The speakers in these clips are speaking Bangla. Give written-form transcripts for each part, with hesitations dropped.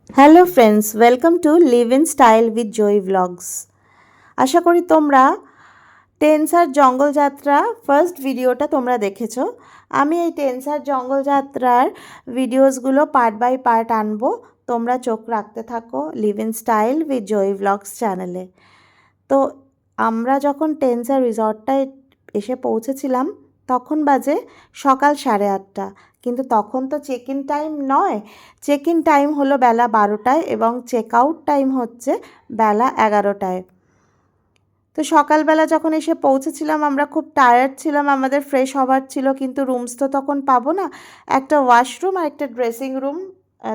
Hello friends, welcome to live in style with Joy blogs. আশা করি তোমরা টেনসার জঙ্গল যাত্রা ফার্স্ট ভিডিওটা তোমরা দেখেছো। আমি এই টেনসার জঙ্গল যাত্রার ভিডিওসগুলো পার্ট বাই পার্ট আনবো। তোমরা চোখ রাখতে থাকো live in style with Joy blogs চ্যানেলে। তো আমরা যখন টেনসার রিসর্টটায় এসে পৌঁছেছিলাম তখন বাজে সকাল 8:30, কিন্তু তখন তো চেক ইন টাইম নয়, চেক ইন টাইম হলো বেলা 12টায় এবং চেক আউট টাইম হচ্ছে বেলা 11টায়। তো সকালবেলা যখন এসে পৌঁছেছিলাম আমরা খুব টায়ার্ড ছিলাম, আমাদের ফ্রেশ হবার ছিল, কিন্তু রুমস তো তখন পাবো না। একটা ওয়াশরুম আর একটা ড্রেসিং রুম,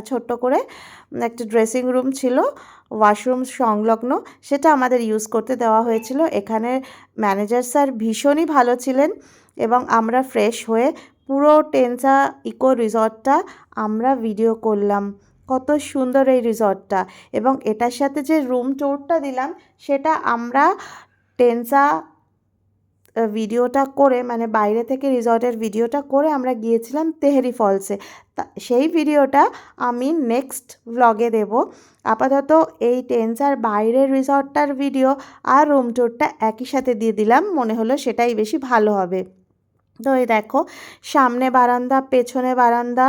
ছোট্ট করে একটা ড্রেসিং রুম ছিল ওয়াশরুম সংলগ্ন, সেটা আমাদের ইউজ করতে দেওয়া হয়েছিল। এখানে ম্যানেজার স্যার ভীষণই ভালো ছিলেন এবং আমরা ফ্রেশ হয়ে পুরো টেনসা ইকো রিসর্টটা আমরা ভিডিও করলাম। কত সুন্দর এই রিসর্টটা, এবং এটার সাথে যে রুম ট্যুরটা দিলাম সেটা আমরা টেনসা ভিডিওটা করে, মানে বাইরে থেকে রিসর্টের ভিডিওটা করে আমরা গিয়েছিলাম তেহেরি ফলসে। সেই ভিডিওটা আমি নেক্সট ভ্লগে দেব। আপাতত এই টেনসার বাইরের রিসর্টটার ভিডিও আর রুম ট্যুরটা একই সাথে দিয়ে দিলাম, মনে হলো সেটাই বেশি ভালো হবে। তো এই দেখো, সামনে বারান্দা, পেছনে বারান্দা,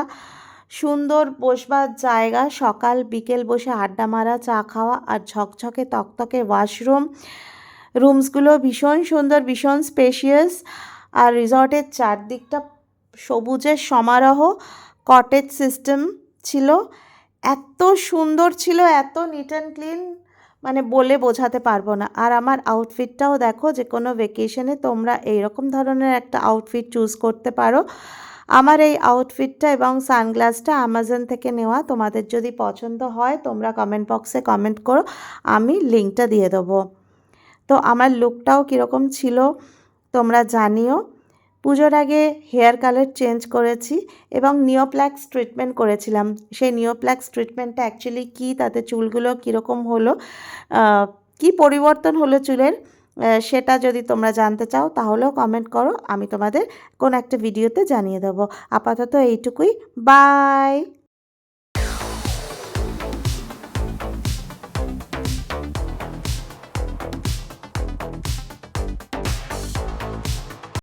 সুন্দর বসবার জায়গা, সকাল বিকেল বসে আড্ডা মারা, চা খাওয়া, আর ঝকঝকে তকতকে ওয়াশরুম। রুমসগুলো ভীষণ সুন্দর, ভীষণ স্পেশিয়াস, আর রিসর্টের চারদিকটা সবুজের সমারোহ, কটেজ সিস্টেম ছিল। এত সুন্দর ছিল, এত নিট অ্যান্ড ক্লিন, মানে বলে বোঝাতে পারবো না। আর আমার আউটফিটটাও দেখো, যে কোনো ভেকেশনে তোমরা এইরকম ধরনের একটা আউটফিট চুজ করতে পারো। আমার এই আউটফিটটা এবং সানগ্লাসটা অ্যামাজন থেকে নেওয়া। তোমাদের যদি পছন্দ হয় তোমরা কমেন্ট বক্সে কমেন্ট করো, আমি লিঙ্কটা দিয়ে দেবো। তো আমার লুকটাও কীরকম ছিল তোমরা জানিও। পুজোর আগে হেয়ার কালার চেঞ্জ করেছি এবং নিওপ্ল্যাক্স ট্রিটমেন্ট করেছিলাম। সেই নিওপ্ল্যাক্স ট্রিটমেন্টটা অ্যাকচুয়ালি কী, তাতে চুলগুলো কীরকম হলো, কি পরিবর্তন হলো চুলের, সেটা যদি তোমরা জানতে চাও তাহলেও কমেন্ট করো, আমি তোমাদের কোন একটা ভিডিওতে জানিয়ে দেবো। আপাতত এইটুকুই, বাই।